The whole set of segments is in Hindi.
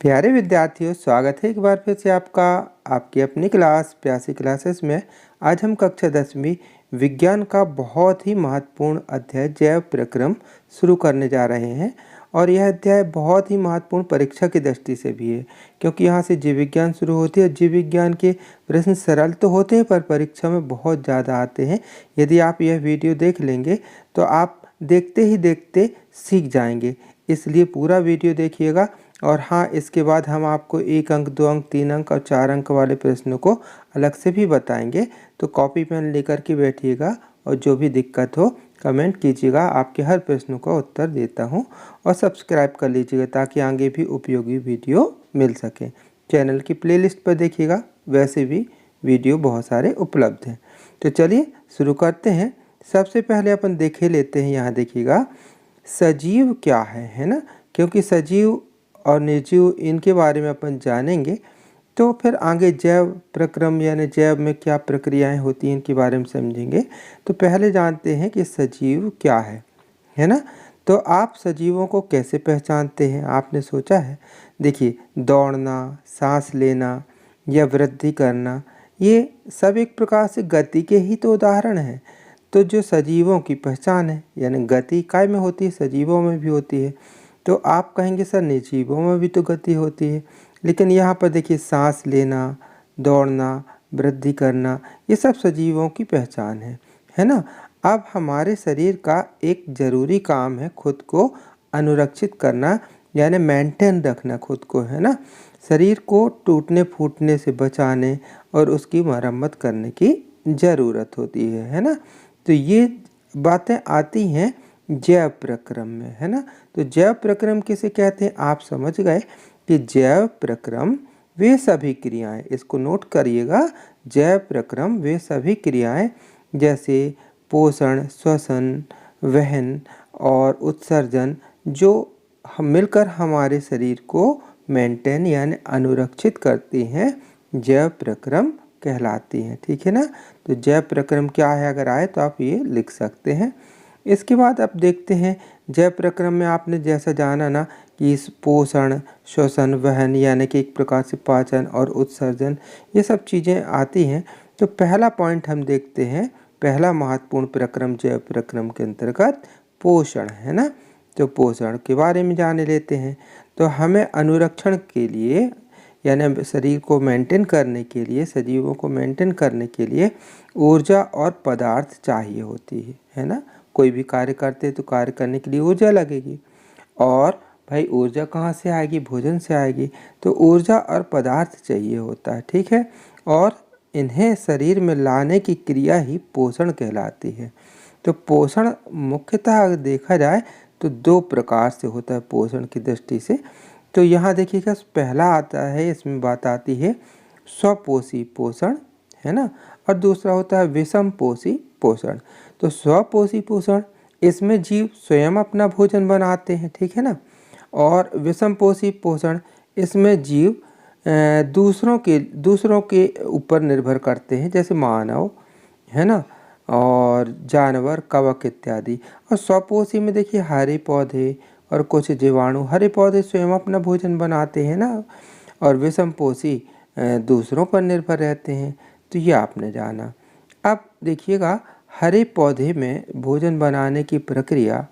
प्यारे विद्यार्थियों, स्वागत है एक बार फिर से आपका आपकी अपनी क्लास प्यासी क्लासेस में। आज हम कक्षा 10वीं विज्ञान का बहुत ही महत्वपूर्ण अध्याय जैव प्रक्रम शुरू करने जा रहे हैं। और यह अध्याय बहुत ही महत्वपूर्ण परीक्षा की दृष्टि से भी है, क्योंकि यहाँ से जीव विज्ञान शुरू होती है। जीव विज्ञान के प्रश्न सरल तो होते हैं पर परीक्षा में बहुत ज़्यादा आते हैं। यदि आप यह वीडियो देख लेंगे तो आप देखते ही देखते सीख जाएंगे, इसलिए पूरा वीडियो देखिएगा। और हाँ, इसके बाद हम आपको 1 अंक, 2 अंक, 3 अंक और 4 अंक वाले प्रश्नों को अलग से भी बताएंगे। तो कॉपी पेन लेकर के बैठिएगा और जो भी दिक्कत हो कमेंट कीजिएगा, आपके हर प्रश्नों का उत्तर देता हूँ। और सब्सक्राइब कर लीजिएगा ताकि आगे भी उपयोगी वीडियो मिल सके। चैनल की प्लेलिस्ट पर देखिएगा, वैसे भी वीडियो बहुत सारे उपलब्ध हैं। तो चलिए शुरू करते हैं। सबसे पहले अपन देखे लेते हैं, यहाँ देखिएगा सजीव क्या है ना। क्योंकि सजीव और निर्जीव इनके बारे में अपन जानेंगे तो फिर आगे जैव प्रक्रम यानी जैव में क्या प्रक्रियाएं होती हैं इनके बारे में समझेंगे। तो पहले जानते हैं कि सजीव क्या है ना। तो आप सजीवों को कैसे पहचानते हैं, आपने सोचा है? देखिए, दौड़ना, सांस लेना या वृद्धि करना, ये सब एक प्रकार से गति के ही तो उदाहरण हैं। तो जो सजीवों की पहचान है यानी गति काय में होती है, सजीवों में भी होती है। तो आप कहेंगे सर निर्जीवों में भी तो गति होती है, लेकिन यहाँ पर देखिए सांस लेना, दौड़ना, वृद्धि करना, ये सब सजीवों की पहचान है ना। अब हमारे शरीर का एक ज़रूरी काम है खुद को अनुरक्षित करना यानी मेंटेन रखना खुद को, है ना। शरीर को टूटने फूटने से बचाने और उसकी मरम्मत करने की ज़रूरत होती है ना। तो ये बातें आती हैं जैव प्रक्रम में, है ना। तो जैव प्रक्रम किसे कहते हैं आप समझ गए कि जैव प्रक्रम वे सभी क्रियाएं, इसको नोट करिएगा, जैव प्रक्रम वे सभी क्रियाएं जैसे पोषण, श्वसन, वहन और उत्सर्जन जो हम मिलकर हमारे शरीर को मेंटेन यानी अनुरक्षित करती हैं, जैव प्रक्रम कहलाती हैं। ठीक है ना। तो जैव प्रक्रम क्या है, अगर आए तो आप ये लिख सकते हैं। इसके बाद आप देखते हैं जैव प्रक्रम में आपने जैसा जाना ना कि इस पोषण, श्वसन, वहन यानी कि एक प्रकार से पाचन और उत्सर्जन, ये सब चीज़ें आती हैं। तो पहला पॉइंट हम देखते हैं, पहला महत्वपूर्ण प्रक्रम जैव प्रक्रम के अंतर्गत पोषण, है ना। तो पोषण के बारे में जान लेते हैं। तो हमें अनुरक्षण के लिए यानी शरीर को मेंटेन करने के लिए, सजीवों को मेंटेन करने के लिए ऊर्जा और पदार्थ चाहिए होती है ना। कोई भी कार्य करते हैं तो कार्य करने के लिए ऊर्जा लगेगी, और भाई ऊर्जा कहाँ से आएगी, भोजन से आएगी। तो ऊर्जा और पदार्थ चाहिए होता है, ठीक है। और इन्हें शरीर में लाने की क्रिया ही पोषण कहलाती है। तो पोषण मुख्यतः अगर देखा जाए तो 2 प्रकार से होता है पोषण की दृष्टि से। तो यहाँ देखिएगा पहला आता है, इसमें बात आती है स्वपोषी पोषण, है ना। और दूसरा होता है विषमपोषी पोषण। तो स्वपोषी पोषण, इसमें जीव स्वयं अपना भोजन बनाते हैं, ठीक है ना। और विषमपोषी पोषण, इसमें जीव दूसरों के ऊपर निर्भर करते हैं, जैसे मानव, है ना, और जानवर, कवक इत्यादि। और स्वपोषी में देखिए हरे पौधे और कुछ जीवाणु, हरे पौधे स्वयं अपना भोजन बनाते हैं ना, और विषमपोषी दूसरों पर निर्भर रहते हैं। तो ये आपने जाना। अब देखिएगा हरे पौधे में भोजन बनाने की प्रक्रिया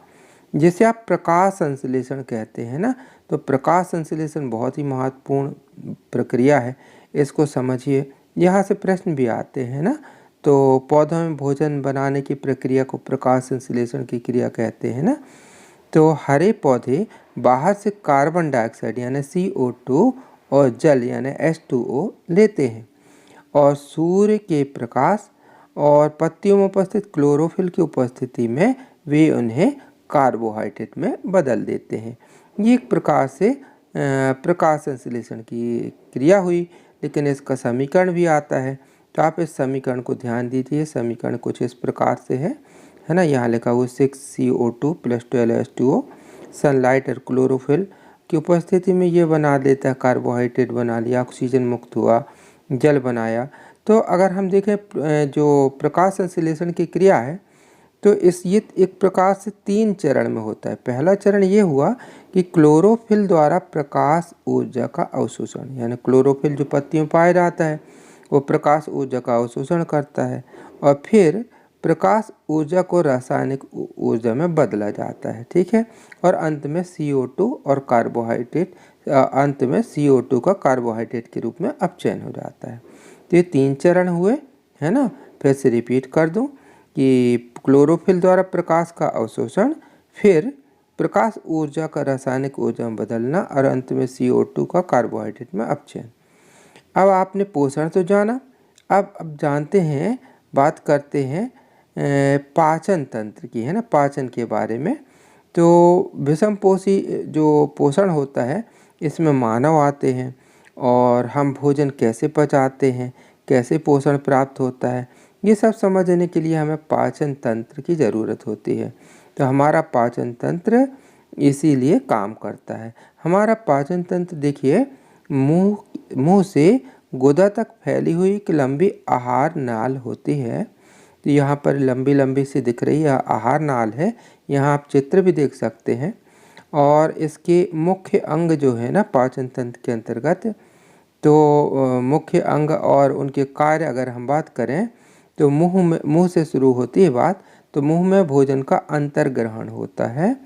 जिसे आप प्रकाश संश्लेषण कहते हैं ना। तो प्रकाश संश्लेषण बहुत ही महत्वपूर्ण प्रक्रिया है, इसको समझिए, यहाँ से प्रश्न भी आते हैं ना। तो पौधों में भोजन बनाने की प्रक्रिया को प्रकाश संश्लेषण की क्रिया कहते हैं ना। तो हरे पौधे बाहर से कार्बन डाइऑक्साइड यानी CO2 और जल यानी H2O लेते हैं, और सूर्य के प्रकाश और पत्तियों में उपस्थित क्लोरोफिल की उपस्थिति में वे उन्हें कार्बोहाइड्रेट में बदल देते हैं। ये एक प्रकार से प्रकाश संश्लेषण की क्रिया हुई, लेकिन इसका समीकरण भी आता है। तो आप इस समीकरण को ध्यान दीजिए। समीकरण कुछ इस प्रकार से है ना। यहाँ लिखा हुआ 6CO2 + 12H2O सनलाइट और क्लोरोफिल की उपस्थिति में ये बना देता है, कार्बोहाइड्रेट बना लिया, ऑक्सीजन मुक्त हुआ, जल बनाया। तो अगर हम देखें जो प्रकाश संश्लेषण की क्रिया है तो ये एक प्रकार से 3 चरण में होता है। पहला चरण ये हुआ कि क्लोरोफिल द्वारा प्रकाश ऊर्जा का अवशोषण, यानी क्लोरोफिल जो पत्तियों में पाया जाता है वो प्रकाश ऊर्जा का अवशोषण करता है और फिर प्रकाश ऊर्जा को रासायनिक ऊर्जा में बदला जाता है, ठीक है। और अंत में CO2 और कार्बोहाइड्रेट, अंत में CO2 का कार्बोहाइड्रेट के रूप में अपचयन हो जाता है। तो ये 3 चरण हुए, है ना। फिर से रिपीट कर दूं कि क्लोरोफिल द्वारा प्रकाश का अवशोषण, फिर प्रकाश ऊर्जा का रासायनिक ऊर्जा में बदलना और अंत में CO2 का कार्बोहाइड्रेट में अपचयन। अब आपने पोषण तो जाना, अब जानते हैं, बात करते हैं पाचन तंत्र की, है ना, पाचन के बारे में। तो विषमपोषी जो पोषण होता है इसमें मानव आते हैं और हम भोजन कैसे पचाते हैं, कैसे पोषण प्राप्त होता है, ये सब समझने के लिए हमें पाचन तंत्र की ज़रूरत होती है। तो हमारा पाचन तंत्र इसीलिए काम करता है। हमारा पाचन तंत्र देखिए मुंह से गुदा तक फैली हुई एक लंबी आहार नाल होती है। तो यहाँ पर लंबी लंबी सी दिख रही है आहार नाल है, यहाँ आप चित्र भी देख सकते हैं। और इसके मुख्य अंग जो है ना पाचन तंत्र के अंतर्गत, तो मुख्य अंग और उनके कार्य अगर हम बात करें तो मुंह से शुरू होती है बात। तो मुंह में भोजन का अंतर्ग्रहण होता है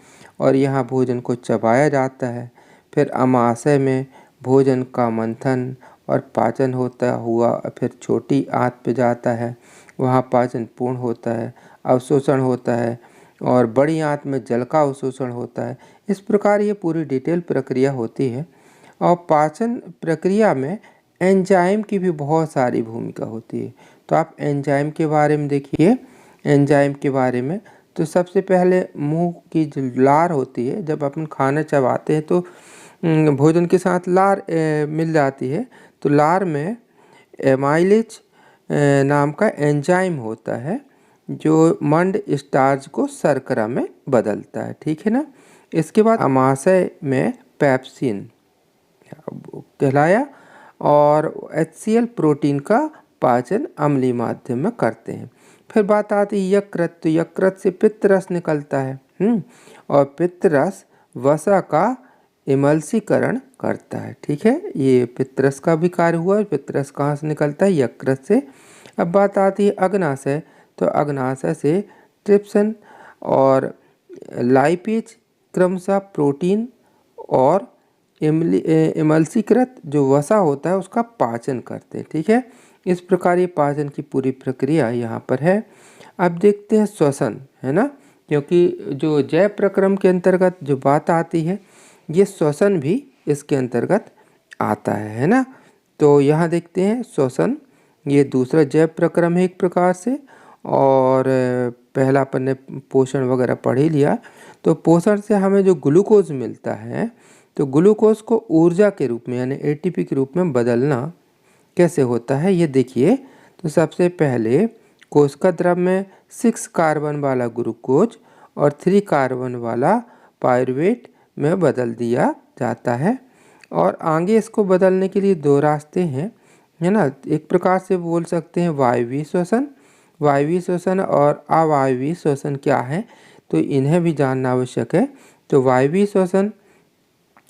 और यहाँ भोजन को चबाया जाता है। फिर अमाशय में भोजन का मंथन और पाचन होता हुआ फिर छोटी आंत पे जाता है, वहाँ पाचन पूर्ण होता है, अवशोषण होता है और बड़ी आंत में जल का अवशोषण होता है। इस प्रकार ये पूरी डिटेल प्रक्रिया होती है। और पाचन प्रक्रिया में एंजाइम की भी बहुत सारी भूमिका होती है। तो आप एंजाइम के बारे में देखिए, एंजाइम के बारे में तो सबसे पहले मुंह की जो लार होती है, जब अपन खाना चबाते हैं तो भोजन के साथ लार मिल जाती है। तो लार में एमाइलेज नाम का एंजाइम होता है जो मंड स्टार्च को शर्करा में बदलता है, ठीक है ना। इसके बाद अमाशय में पेप्सिन कहलाया और HCl प्रोटीन का पाचन अम्लीय माध्यम में करते हैं। फिर बात आती है यकृत। तो यकृत से पित्त रस निकलता है और पित्त रस वसा का इमल्सीकरण करता है, ठीक है। ये पित्त रस का भी कार्य हुआ। पित्त रस कहाँ से निकलता है? यकृत से। अब बात आती है अग्नाशय। तो अग्नाशय से ट्रिप्सिन और लाइपेज क्रमशः प्रोटीन और इमल्सीकृत जो वसा होता है उसका पाचन करते हैं, ठीक है। इस प्रकार ये पाचन की पूरी प्रक्रिया यहाँ पर है। अब देखते हैं श्वसन, है ना, क्योंकि जो जैव प्रक्रम के अंतर्गत जो बात आती है ये श्वसन भी इसके अंतर्गत आता है ना। तो यहाँ देखते हैं श्वसन, ये दूसरा जैव प्रक्रम है एक प्रकार से। और पहला अपन ने पोषण वगैरह पढ़ ही लिया। तो पोषण से हमें जो ग्लूकोज मिलता है, तो ग्लूकोज को ऊर्जा के रूप में यानी ATP के रूप में बदलना कैसे होता है ये देखिए। तो सबसे पहले कोशिका द्रव में 6 कार्बन वाला ग्लूकोज और 3 कार्बन वाला पायरुवेट में बदल दिया जाता है। और आगे इसको बदलने के लिए 2 रास्ते हैं, है ना। एक प्रकार से बोल सकते हैं वायवीय श्वसन। वायवीय श्वसन और अवायवीय श्वसन क्या है, तो इन्हें भी जानना आवश्यक है। तो वायवीय श्वसन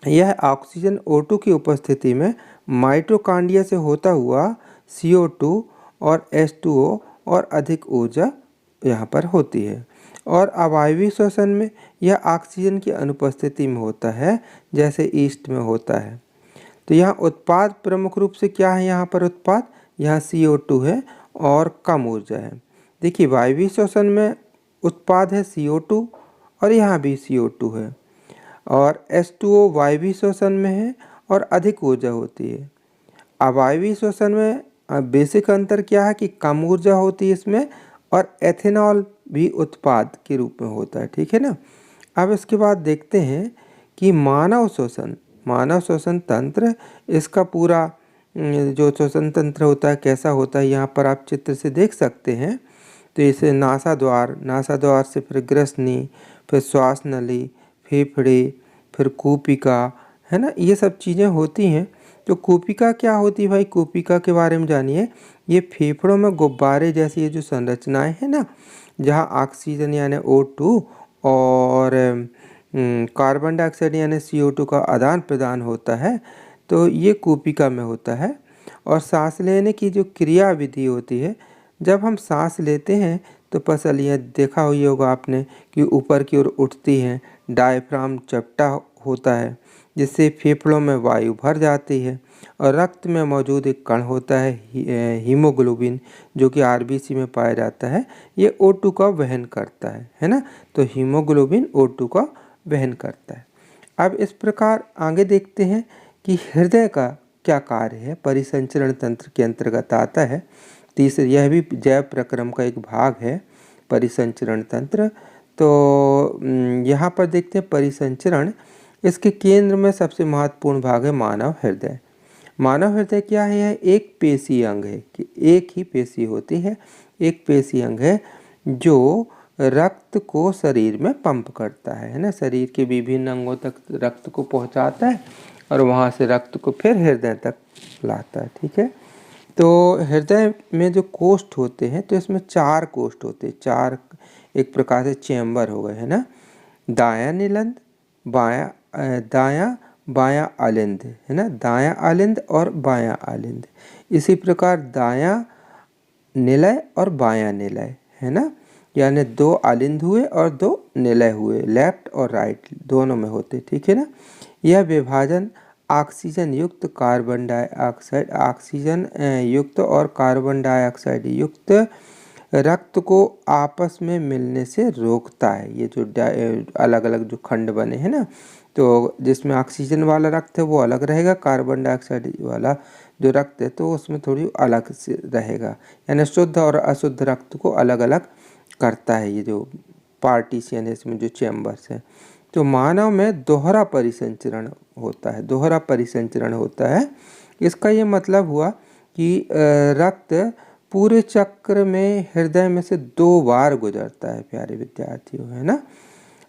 यह ऑक्सीजन O2 की उपस्थिति में माइटोकॉन्ड्रिया से होता हुआ CO2 और H2O और अधिक ऊर्जा यहाँ पर होती है। और अवायवीय श्वसन में यह ऑक्सीजन की अनुपस्थिति में होता है, जैसे ईस्ट में होता है। तो यहाँ उत्पाद प्रमुख रूप से क्या है, यहाँ पर उत्पाद यहाँ CO2 है और कम ऊर्जा है। देखिए वायवीय श्वसन में उत्पाद है CO2 और यहाँ भी CO2 है। और H2O वायवीय श्वसन में है और अधिक ऊर्जा होती है। अवायवीय श्वसन में बेसिक अंतर क्या है कि कम ऊर्जा होती है इसमें, और एथेनॉल भी उत्पाद के रूप में होता है, ठीक है ना। अब इसके बाद देखते हैं कि मानव श्वसन तंत्र, इसका पूरा जो श्वसन तंत्र होता है कैसा होता है, यहाँ पर आप चित्र से देख सकते हैं। तो इसे नासाद्वार से फिर ग्रसनी, फिर श्वास नली, फेफड़े, फिर कूपिका, है ना, ये सब चीज़ें होती हैं। तो कूपिका क्या होती है भाई, कूपिका के बारे में जानिए। ये फेफड़ों में गुब्बारे जैसी ये जो संरचनाएं हैं ना, जहाँ ऑक्सीजन यानी O2 और कार्बन डाइऑक्साइड यानी CO2 का आदान प्रदान होता है, तो ये कूपिका में होता है। और सांस लेने की जो क्रिया विधि होती है, जब हम सांस लेते हैं तो पसलियाँ देखा हुई होगा आपने कि ऊपर की ओर उठती हैं, डायफ्राम चपटा होता है जिससे फेफड़ों में वायु भर जाती है, और रक्त में मौजूद एक कण होता है हीमोग्लोबिन, जो कि आरबीसी में पाया जाता है, ये O2 का वहन करता है ना। तो हीमोग्लोबिन O2 का वहन करता है। अब इस प्रकार आगे देखते हैं कि हृदय का क्या कार्य है, परिसंचरण तंत्र के अंतर्गत आता है। तीसरा, यह भी जैव प्रक्रम का एक भाग है, परिसंचरण तंत्र। तो यहाँ पर देखते हैं परिसंचरण, इसके केंद्र में सबसे महत्वपूर्ण भाग है मानव हृदय। मानव हृदय क्या है? यह एक पेशी अंग है कि एक ही पेशी होती है, एक पेशी अंग है जो रक्त को शरीर में पंप करता है ना, शरीर के विभिन्न अंगों तक रक्त को पहुंचाता है और वहां से रक्त को फिर हृदय तक लाता है। ठीक है, तो हृदय में जो कोष्ठ होते हैं, तो इसमें 4 कोष्ठ होते हैं, 4 एक प्रकार से चैम्बर हो गए है ना। दायां निलंद, दायां बायां आलिंद है ना, दायां आलिंद और बायां आलिंद। इसी प्रकार दायां निलय और बायां निलय है ना, यानी 2 आलिंद हुए और 2 निलय हुए, लेफ्ट और राइट दोनों में होते। ठीक है ना। यह विभाजन ऑक्सीजन युक्त, कार्बन डाइऑक्साइड, ऑक्सीजन युक्त और कार्बन डाइऑक्साइड युक्त रक्त को आपस में मिलने से रोकता है। ये जो अलग अलग जो खंड बने हैं ना, तो जिसमें ऑक्सीजन वाला रक्त है वो अलग रहेगा, कार्बन डाइऑक्साइड वाला जो रक्त है तो उसमें थोड़ी अलग से रहेगा, यानी शुद्ध और अशुद्ध रक्त को अलग अलग करता है ये जो पार्टीशन है, इसमें जो चैम्बर्स हैं। तो मानव में दोहरा परिसंचरण होता है, दोहरा परिसंचरण होता है। इसका ये मतलब हुआ कि रक्त पूरे चक्र में हृदय में से 2 बार गुजरता है प्यारे विद्यार्थियों, है ना।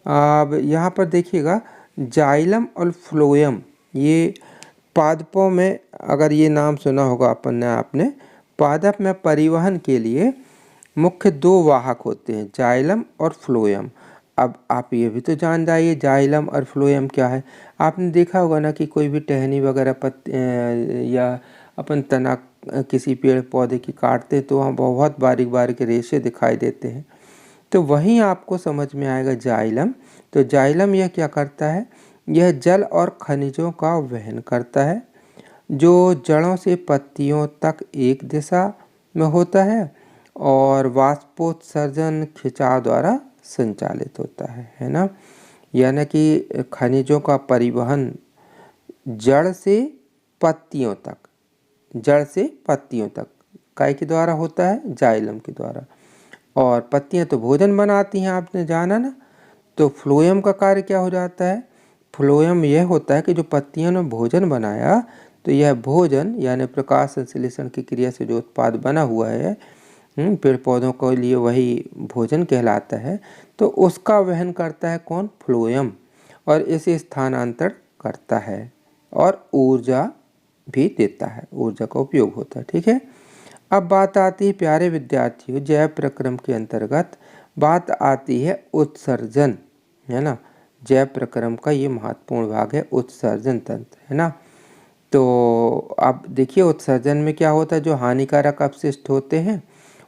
अब यहाँ पर देखिएगा जाइलम और फ्लोएम, ये पादपों में, अगर ये नाम सुना होगा अपन ने आपने, पादप में परिवहन के लिए मुख्य 2 वाहक होते हैं, जाइलम और फ्लोएम। अब आप ये भी तो जान जाइए जाइलम और फ्लोएम क्या है। आपने देखा होगा ना कि कोई भी टहनी वगैरह या अपन तना किसी पेड़ पौधे की काटते तो वहाँ बहुत बारीक बारीक रेशे दिखाई देते हैं, तो वहीं आपको समझ में आएगा जाइलम। तो जाइलम यह क्या करता है? यह जल और खनिजों का वहन करता है, जो जड़ों से पत्तियों तक एक दिशा में होता है और वाष्पोत्सर्जन खिंचाव द्वारा संचालित होता है ना। यानी कि खनिजों का परिवहन जड़ से पत्तियों तक, जड़ से पत्तियों तक काय के द्वारा होता है? जाइलम के द्वारा। और पत्तियां तो भोजन बनाती हैं, आपने जाना ना। तो फ्लोएम का कार्य क्या हो जाता है? फ्लोएम यह होता है कि जो पत्तियों ने भोजन बनाया, तो यह भोजन यानी प्रकाश संश्लेषण की क्रिया से जो उत्पाद बना हुआ है पेड़ पौधों के लिए, वही भोजन कहलाता है। तो उसका वहन करता है कौन? फ्लोएम, और इसे स्थानांतरण करता है और ऊर्जा भी देता है, ऊर्जा का उपयोग होता है। ठीक है, अब बात आती है प्यारे विद्यार्थियों, जैव प्रक्रम के अंतर्गत बात आती है उत्सर्जन, है ना। जैव प्रक्रम का ये महत्वपूर्ण भाग है उत्सर्जन तंत्र, है ना। तो अब देखिए उत्सर्जन में क्या होता है, जो हानिकारक अपशिष्ट होते हैं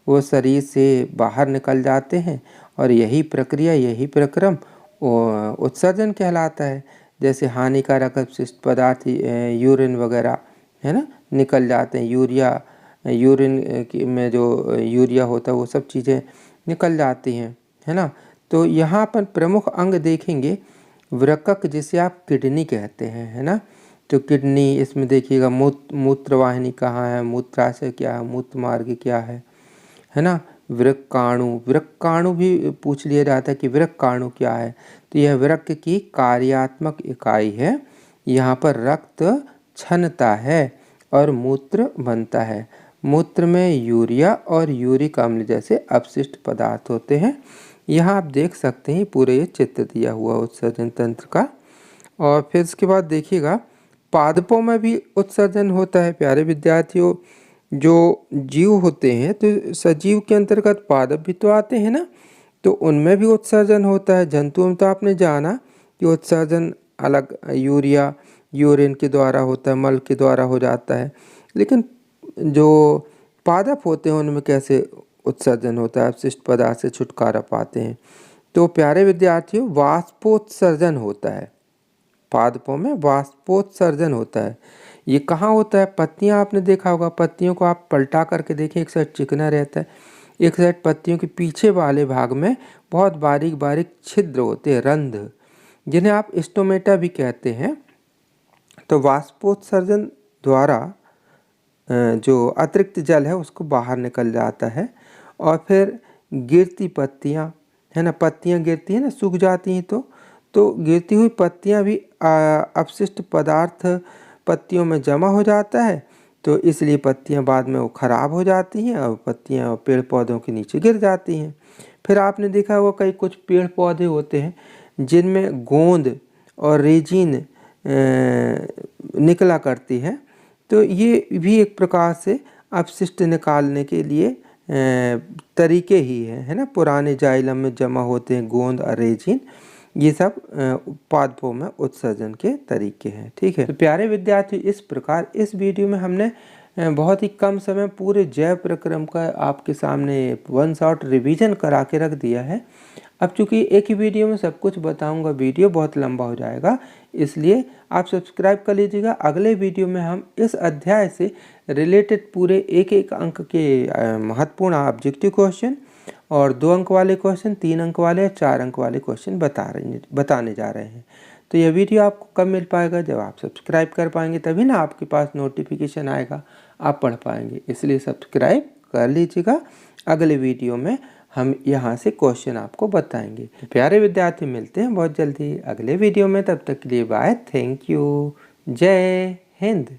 वो शरीर से बाहर निकल जाते हैं, और यही प्रक्रिया, यही प्रक्रम उत्सर्जन कहलाता है। जैसे हानिकारक अपशिष्ट पदार्थ यूरिन वगैरह, है ना, निकल जाते हैं, यूरिन में जो यूरिया होता है वो सब चीज़ें निकल जाती हैं, है ना। तो यहाँ पर प्रमुख अंग देखेंगे वृक्क, जिसे आप किडनी कहते हैं, है ना। तो किडनी, इसमें देखिएगा मूत्रवाहिनी कहाँ है, मूत्राशय क्या है, मूत्र मार्ग क्या है ना। वृक्काणु, वृक्काणु भी पूछ लिया जाता है कि वृक्काणु क्या है। तो यह वृक्क की कार्यात्मक इकाई है। यहाँ पर रक्त छनता है और मूत्र बनता है। मूत्र में यूरिया और यूरिक अम्ल जैसे अपशिष्ट पदार्थ होते हैं। यहाँ आप देख सकते हैं पूरे ये चित्र दिया हुआ उत्सर्जन तंत्र का। और फिर इसके बाद देखिएगा पादपों में भी उत्सर्जन होता है प्यारे विद्यार्थियों। जो जीव होते हैं, तो सजीव के अंतर्गत पादप भी तो आते हैं ना। तो उनमें भी उत्सर्जन होता है। जंतुओं में तो आपने जाना कि उत्सर्जन अलग यूरिया यूरिन के द्वारा होता है, मल के द्वारा हो जाता है, लेकिन जो पादप होते हैं उनमें कैसे उत्सर्जन होता है, अपशिष्ट पदार्थ से छुटकारा पाते हैं। तो प्यारे विद्यार्थियों, वाष्पोत्सर्जन होता है, पादपों में वाष्पोत्सर्जन होता है। ये कहाँ होता है? पत्तियाँ आपने देखा होगा, पत्तियों को आप पलटा करके देखें, एक साइड चिकना रहता है, एक साइड पत्तियों के पीछे वाले भाग में बहुत बारीक बारीक छिद्र होते हैं, रंध्र, जिन्हें आप स्टोमेटा भी कहते हैं। तो वाष्पोत्सर्जन द्वारा जो अतिरिक्त जल है उसको बाहर निकल जाता है, और फिर गिरती पत्तियाँ है ना, पत्तियाँ गिरती हैं ना, सूख जाती हैं, तो गिरती हुई पत्तियाँ भी अपशिष्ट पदार्थ पत्तियों में जमा हो जाता है, तो इसलिए पत्तियाँ बाद में वो खराब हो जाती हैं और पत्तियाँ पेड़ पौधों के नीचे गिर जाती हैं। फिर आपने देखा होगा कई कुछ पेड़ पौधे होते हैं जिनमें गोंद और रेजिन निकला करती है, तो ये भी एक प्रकार से अपशिष्ट निकालने के लिए तरीके ही है ना। पुराने जाइलम में जमा होते हैं गोंद और रेजिन, ये सब पादपों में उत्सर्जन के तरीके हैं। ठीक है, तो प्यारे विद्यार्थी, इस प्रकार इस वीडियो में हमने बहुत ही कम समय पूरे जैव प्रक्रम का आपके सामने वन शॉट रिवीजन करा के रख दिया है। अब चूंकि एक ही वीडियो में सब कुछ बताऊंगा, वीडियो बहुत लंबा हो जाएगा, इसलिए आप सब्सक्राइब कर लीजिएगा। अगले वीडियो में हम इस अध्याय से रिलेटेड पूरे एक एक अंक के महत्वपूर्ण ऑब्जेक्टिव क्वेश्चन और 2 अंक वाले क्वेश्चन, 3 अंक वाले और 4 अंक वाले क्वेश्चन बताने जा रहे हैं। तो यह वीडियो आपको कब मिल पाएगा? जब आप सब्सक्राइब कर पाएंगे, तभी ना आपके पास नोटिफिकेशन आएगा, आप पढ़ पाएंगे, इसलिए सब्सक्राइब कर लीजिएगा। अगले वीडियो में हम यहाँ से क्वेश्चन आपको बताएंगे। प्यारे विद्यार्थी, मिलते हैं बहुत जल्दी अगले वीडियो में, तब तक के लिए बाय, थैंक यू, जय हिंद।